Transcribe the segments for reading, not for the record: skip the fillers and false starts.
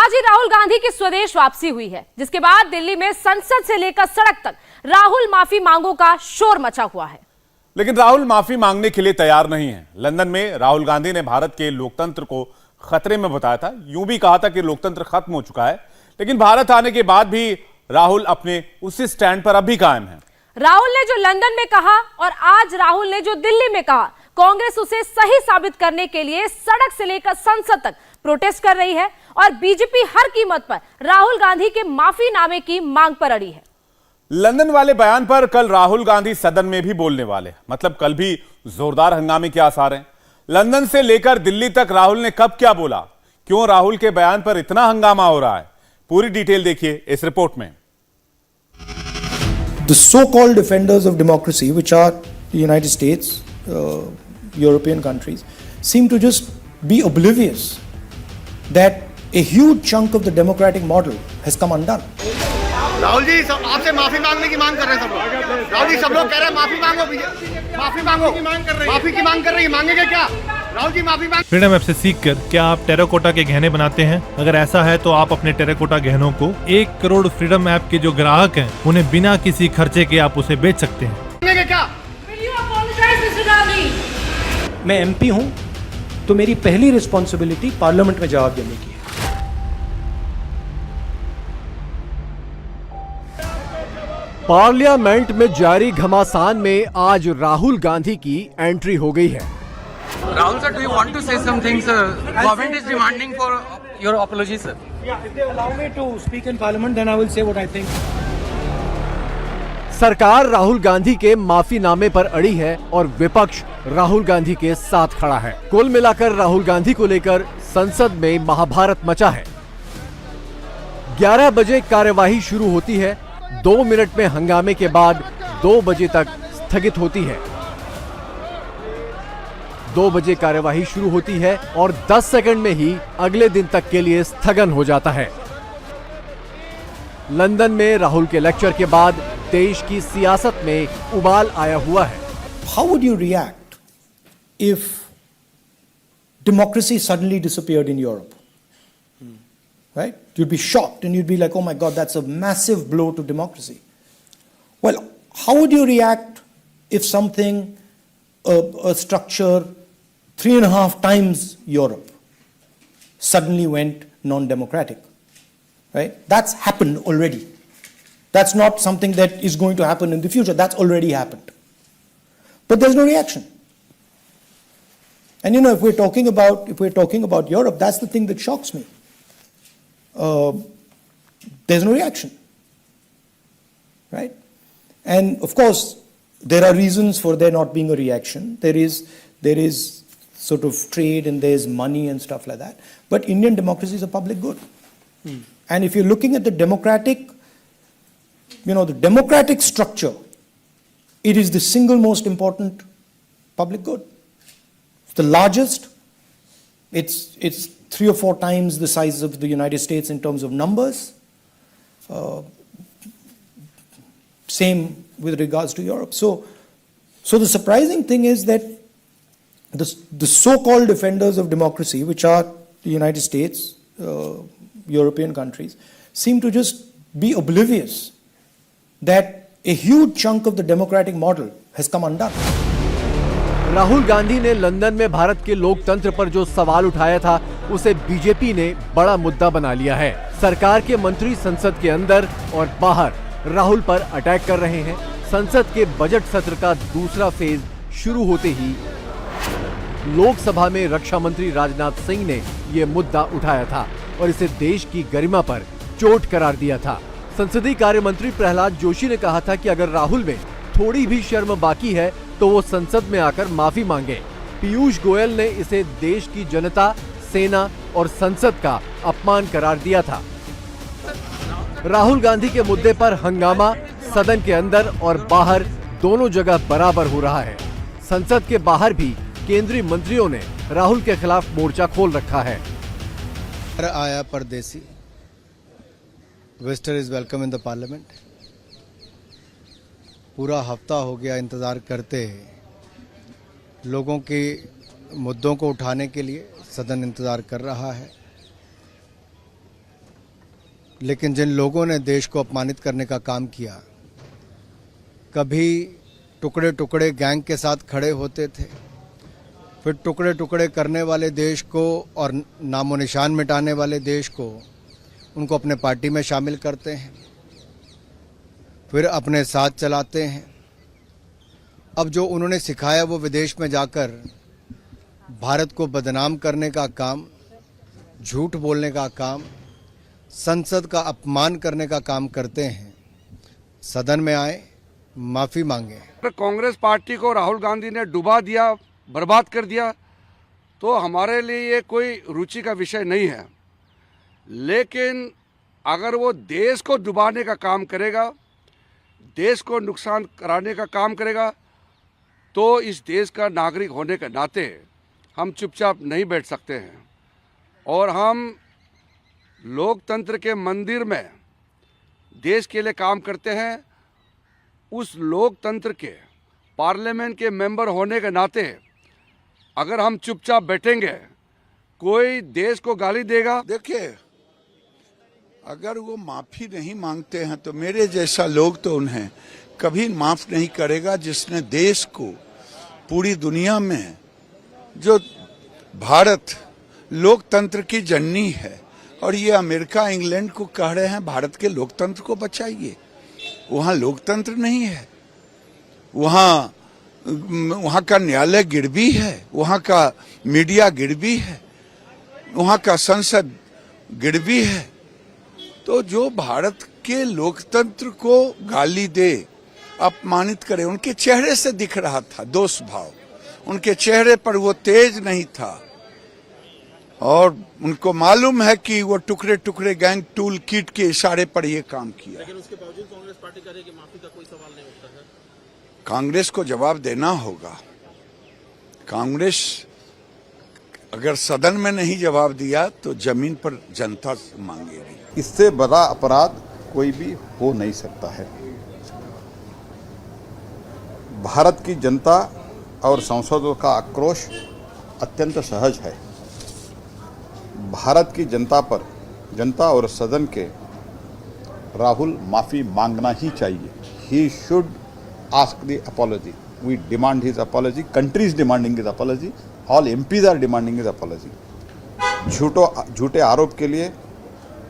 आज ही राहुल गांधी की स्वदेश वापसी हुई है, जिसके बाद दिल्ली में संसद से लेकर सड़क तक राहुल माफी मांगों का शोर मचा हुआ है। लेकिन राहुल माफी मांगने के लिए तैयार नहीं है। लंदन में राहुल गांधी ने भारत के लोकतंत्र को खतरे में बताया था। यूं भी कहा था कि लोकतंत्र खत्म हो चुका है, लेकिन भारत आने के बाद भी राहुल अपने उसी स्टैंड पर अब भी कायम है। राहुल ने जो लंदन में कहा और आज राहुल ने जो दिल्ली में कहा, कांग्रेस उसे सही साबित करने के लिए सड़क से लेकर संसद तक प्रोटेस्ट कर रही है और बीजेपी हर कीमत पर राहुल गांधी के माफीनामे की मांग पर अड़ी है। लंदन वाले बयान पर कल राहुल गांधी सदन में भी बोलने वाले, मतलब कल भी जोरदार हंगामे के आसार हैं। लंदन से लेकर दिल्ली तक राहुल ने कब क्या बोला, क्यों राहुल के बयान पर इतना हंगामा हो रहा है, पूरी डिटेल देखिए इस रिपोर्ट में। The so-called defenders of democracy, which are the United States, European countries, seem to just be oblivious that a huge chunk of the democratic model has come undone. Rahul ji आपसे माफी मांगने की मांग कर रहे हैं सब लोग। राहुल जी सब लोग कह रहे हैं माफी मांगो, माफी मांगो, माफी की मांग कर रही है। मांगेंगे क्या राहुल जी? माफी मांग। फ्रीडम ऐप से सीखकर क्या आप टेराकोटा के गहने बनाते हैं? अगर ऐसा है तो आप अपने टेराकोटा गहनों को 1 करोड़ फ्रीडम ऐप के जो ग्राहक हैं उन्हें बिना किसी खर्चे के आप उसे बेच सकते हैं। मांगेंगे क्या? मैं एमपी हूं तो मेरी पहली रिस्पॉन्सिबिलिटी पार्लियामेंट में जवाब देने की है। पार्लियामेंट में जारी घमासान में आज राहुल गांधी की एंट्री हो गई है। Rahul sir, do you want to say something, sir? Government is demanding for your apology, sir. Yeah, if they allow me to speak in parliament, then I will say what I think. सरकार राहुल गांधी के माफीनामे पर अड़ी है और विपक्ष राहुल गांधी के साथ खड़ा है। कुल मिलाकर राहुल गांधी को लेकर संसद में महाभारत मचा है। 11 बजे कार्यवाही शुरू होती है, 2 मिनट में हंगामे के बाद 2 बजे तक स्थगित होती है। 2 बजे कार्यवाही शुरू होती है और 10 सेकंड में ही अगले दिन तक के लिए स्थगन हो जाता है। लंदन में राहुल के लेक्चर के बाद देश की सियासत में उबाल आया हुआ है। How would you react if democracy suddenly disappeared in Europe? Right? You'd be shocked and you'd be like, oh my God, that's a massive blow to democracy. Well, how would you react if something, a structure 3.5 times Europe suddenly went non-democratic? Right? That's happened already. That's not something that is going to happen in the future. That's already happened. But there's no reaction. And if we're talking about Europe, that's the thing that shocks me. There's no reaction, right? And of course, there are reasons for there not being a reaction. There is sort of trade and there's money and stuff like that. But Indian democracy is a public good. And if you're looking at the democratic structure, it is the single most important public good. It's the largest. It's 3 or 4 times the size of the United States in terms of numbers. Same with regards to Europe. So the surprising thing is that the so-called defenders of democracy, which are the United States, European countries, seem to just be oblivious that a huge chunk of the democratic model has come undone. Rahul Gandhi ने London में भारत के लोकतंत्र पर जो सवाल उठाया था, उसे बीजेपी ने बड़ा मुद्दा बना लिया है। सरकार के मंत्री संसद के अंदर और बाहर राहुल पर अटैक कर रहे हैं। संसद के बजट सत्र का दूसरा फेज शुरू होते ही लोकसभा में रक्षा मंत्री राजनाथ सिंह ने ये मुद्दा उठाया था और इसे देश की गरिमा पर चोट करार दिया था। संसदीय कार्य मंत्री प्रहलाद जोशी ने कहा था कि अगर राहुल में थोड़ी भी शर्म बाकी है तो वो संसद में आकर माफी मांगे। पीयूष गोयल ने इसे देश की जनता, सेना और संसद का अपमान करार दिया था। राहुल गांधी के मुद्दे पर हंगामा सदन के अंदर और बाहर दोनों जगह बराबर हो रहा है। संसद के बाहर भी केंद्रीय मंत्रियों ने राहुल के खिलाफ मोर्चा खोल रखा है। आया परदेसी, Wester is welcome in the parliament. पूरा हफ्ता हो गया इंतज़ार करते लोगों के मुद्दों को उठाने के लिए। सदन इंतज़ार कर रहा है। लेकिन जिन लोगों ने देश को अपमानित करने का काम किया, कभी टुकड़े टुकड़े गैंग के साथ खड़े होते थे, फिर टुकड़े टुकड़े करने वाले देश को और नामो निशान मिटाने वाले देश को उनको अपने पार्टी में शामिल करते हैं, फिर अपने साथ चलाते हैं। अब जो उन्होंने सिखाया वो विदेश में जाकर भारत को बदनाम करने का काम, झूठ बोलने का काम, संसद का अपमान करने का काम करते हैं। सदन में आए, माफी मांगे। कांग्रेस पार्टी को राहुल गांधी ने डुबा दिया, बर्बाद कर दिया, तो हमारे लिए ये कोई रुचि का विषय नहीं है। लेकिन अगर वो देश को डुबाने का काम करेगा, देश को नुकसान कराने का काम करेगा, तो इस देश का नागरिक होने के नाते हम चुपचाप नहीं बैठ सकते हैं। और हम लोकतंत्र के मंदिर में देश के लिए काम करते हैं। उस लोकतंत्र के पार्लियामेंट के मेंबर होने के नाते अगर हम चुपचाप बैठेंगे, कोई देश को गाली देगा। देखिए, अगर वो माफी नहीं मांगते हैं तो मेरे जैसा लोग तो उन्हें कभी माफ नहीं करेगा, जिसने देश को पूरी दुनिया में, जो भारत लोकतंत्र की जननी है, और ये अमेरिका इंग्लैंड को कह रहे हैं भारत के लोकतंत्र को बचाइए। वहाँ लोकतंत्र नहीं है, वहाँ का न्यायालय गिरवी है, वहाँ का मीडिया गिरवी है, वहाँ का संसद गिरवी है। तो जो भारत के लोकतंत्र को गाली दे, अपमानित करे, उनके चेहरे से दिख रहा था दोष भाव, उनके चेहरे पर वो तेज नहीं था, और उनको मालूम है कि वो टुकड़े टुकड़े गैंग टूल किट के इशारे पर ये काम किया। लेकिन उसके बावजूद कांग्रेस पार्टी कह रही है कि माफी का कोई सवाल नहीं उठता है। कांग्रेस को जवाब देना होगा। कांग्रेस अगर सदन में नहीं जवाब दिया तो जमीन पर जनता मांगेगी। इससे बड़ा अपराध कोई भी हो नहीं सकता है। भारत की जनता और सांसदों का आक्रोश अत्यंत सहज है। भारत की जनता पर, जनता और सदन के राहुल माफी मांगना ही चाहिए। He should ask the apology. We demand his apology. Country is demanding his apology. All MPs are demanding his apology. झूठे आरोप के लिए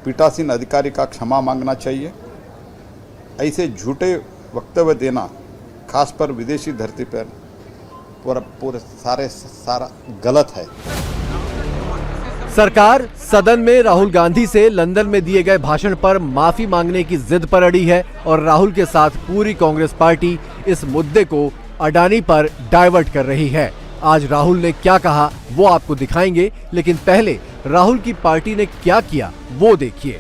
पीठासीन अधिकारी का क्षमा मांगना चाहिए। ऐसे झूठे वक्तव्य देना, खासकर विदेशी धरती पर, पूरे सारा गलत है। सरकार सदन में राहुल गांधी से लंदन में दिए गए भाषण पर माफी मांगने की जिद पर अड़ी है और राहुल के साथ पूरी कांग्रेस पार्टी इस मुद्दे को अडानी पर डाइवर्ट कर रही है। आज राहुल ने क्या कहा वो आपको दिखाएंगे, लेकिन पहले राहुल की पार्टी ने क्या किया वो देखिए।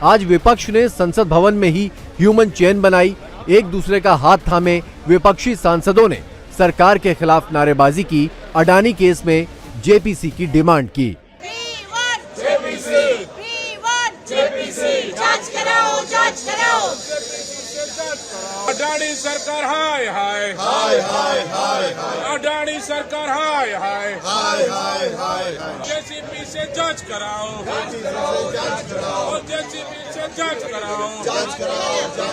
आज विपक्ष ने संसद भवन में ही ह्यूमन चेन बनाई। एक दूसरे का हाथ थामे विपक्षी सांसदों ने सरकार के खिलाफ नारेबाजी की। अडानी केस में जेपीसी की डिमांड की। अडानी सरकार हाय हाय हाय हाय हाय हाय। अडानी सरकार हाय हाय हाय हाय हाय। जेसीबी से जांच कराओ, जेसीबी से जांच कराओ।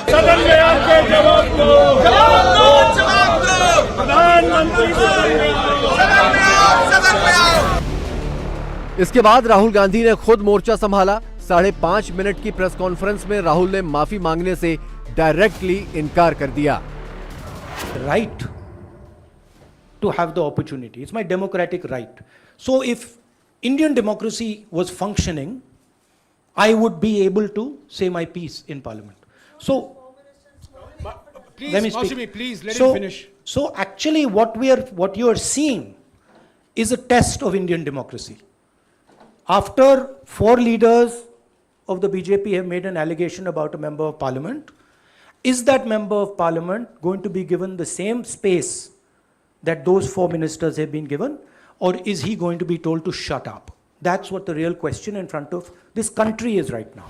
सदन में आके जवाब दो, जवाब दो। प्रधानमंत्री सदन में आओ। इसके बाद राहुल गांधी ने खुद मोर्चा संभाला। 5.5 मिनट की प्रेस कॉन्फ्रेंस में राहुल ने माफी मांगने से डायरेक्टली इनकार कर दिया। Right to have the opportunity. It's my democratic right. So if Indian democracy was functioning, I would be able to say my piece in parliament. So please, let me speak. Maushami, please let him finish. So actually what you are seeing is a test of Indian democracy. After 4 leaders of the BJP have made an allegation about a member of parliament, is that member of parliament going to be given the same space that those 4 ministers have been given, or is he going to be told to shut up? That's what the real question in front of this country is right now.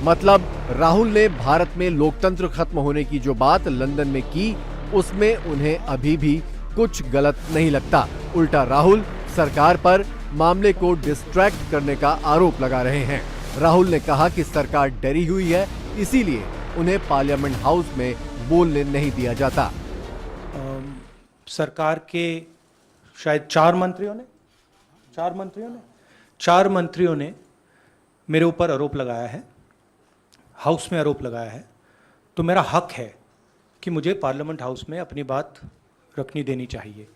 मतलब राहुल ने भारत में लोकतंत्र खत्म होने की जो बात London में की, उसमें उन्हें अभी भी कुछ गलत नहीं लगता। उल्टा राहुल सरकार पर मामले को डिस्ट्रैक्ट करने का आरोप लगा रहे हैं। राहुल ने कहा कि सरकार डरी हुई है, इसीलिए उन्हें पार्लियामेंट हाउस में बोलने नहीं दिया जाता। सरकार के शायद चार मंत्रियों ने मेरे ऊपर आरोप लगाया है, हाउस में आरोप लगाया है, तो मेरा हक है कि मुझे पार्लियामेंट हाउस में अपनी बात रखनी देनी चाहिए।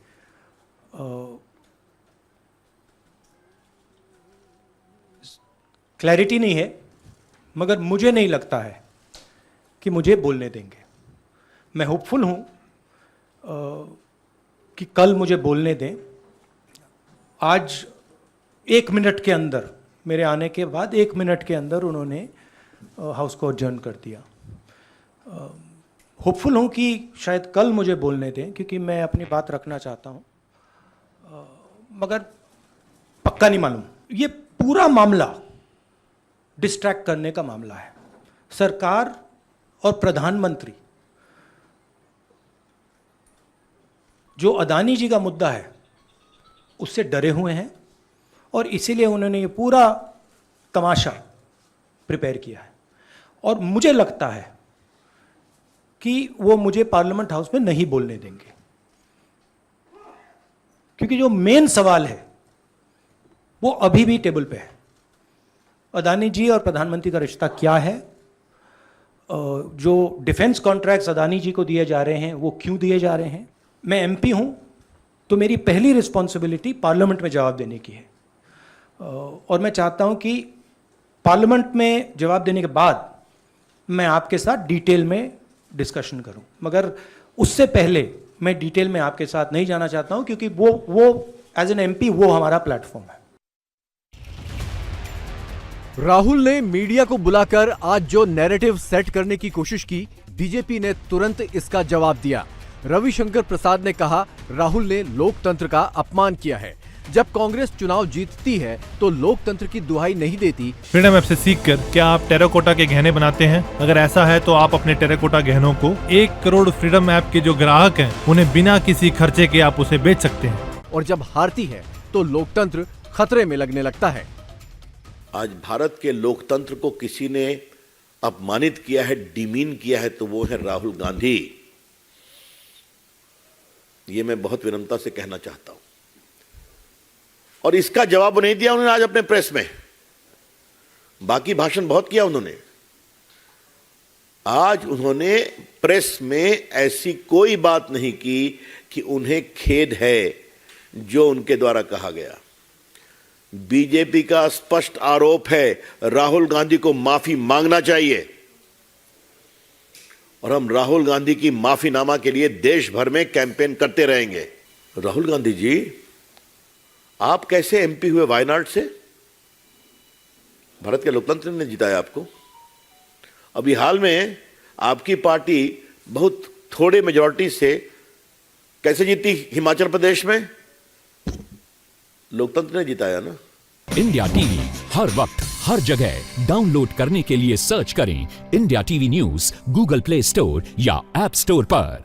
क्लैरिटी नहीं है, मगर मुझे नहीं लगता है कि मुझे बोलने देंगे। मैं होपफुल हूँ कि कल मुझे बोलने दें। आज 1 मिनट के अंदर, मेरे आने के बाद 1 मिनट के अंदर उन्होंने हाउस को अडजर्न कर दिया। होपफुल हूँ कि शायद कल मुझे बोलने दें, क्योंकि मैं अपनी बात रखना चाहता हूँ, मगर पक्का नहीं मालूम। ये पूरा मामला डिस्ट्रैक्ट करने का मामला है। सरकार और प्रधानमंत्री जो अदानी जी का मुद्दा है उससे डरे हुए हैं और इसीलिए उन्होंने ये पूरा तमाशा प्रिपेयर किया है। और मुझे लगता है कि वो मुझे पार्लियामेंट हाउस में नहीं बोलने देंगे, क्योंकि जो मेन सवाल है वो अभी भी टेबल पे है। अदानी जी और प्रधानमंत्री का रिश्ता क्या है? जो डिफेंस कॉन्ट्रैक्ट्स अदानी जी को दिए जा रहे हैं वो क्यों दिए जा रहे हैं? मैं एमपी हूं तो मेरी पहली रिस्पॉन्सिबिलिटी पार्लियामेंट में जवाब देने की है, और मैं चाहता हूं कि पार्लियामेंट में जवाब देने के बाद मैं आपके साथ डिटेल में डिस्कशन करूं। मगर उससे पहले मैं डिटेल में आपके साथ नहीं जाना चाहता हूं, क्योंकि वो एज एन एमपी वो हमारा प्लेटफॉर्म है। राहुल ने मीडिया को बुलाकर आज जो नैरेटिव सेट करने की कोशिश की, बीजेपी ने तुरंत इसका जवाब दिया। रविशंकर प्रसाद ने कहा, राहुल ने लोकतंत्र का अपमान किया है। जब कांग्रेस चुनाव जीतती है तो लोकतंत्र की दुहाई नहीं देती। फ्रीडम ऐप से सीखकर क्या आप टेराकोटा के गहने बनाते हैं? अगर ऐसा है तो आप अपने टेराकोटा गहनों को 1 करोड़ फ्रीडम ऐप के जो ग्राहक हैं उन्हें बिना किसी खर्चे के आप उसे बेच सकते हैं। और जब हारती है तो लोकतंत्र खतरे में लगने लगता है। आज भारत के लोकतंत्र को किसी ने अपमानित किया है, डिमीन किया है, तो वो है राहुल गांधी। ये मैं बहुत विनम्रता से कहना चाहता हूं। और इसका जवाब नहीं दिया उन्होंने आज अपने प्रेस में। बाकी भाषण बहुत किया उन्होंने, आज उन्होंने प्रेस में ऐसी कोई बात नहीं की कि उन्हें खेद है जो उनके द्वारा कहा गया। बीजेपी का स्पष्ट आरोप है, राहुल गांधी को माफी मांगना चाहिए। और हम राहुल गांधी की माफीनामा के लिए देश भर में कैंपेन करते रहेंगे। राहुल गांधी जी, आप कैसे एमपी हुए वायनाड से? भारत के लोकतंत्र ने जिताया आपको। अभी हाल में आपकी पार्टी बहुत थोड़े मेजॉरिटी से कैसे जीती हिमाचल प्रदेश में? लोकतंत्र ने जिताया ना। इंडिया टीवी हर वक्त हर जगह डाउनलोड करने के लिए सर्च करें India TV news Google play store या ऐप स्टोर पर।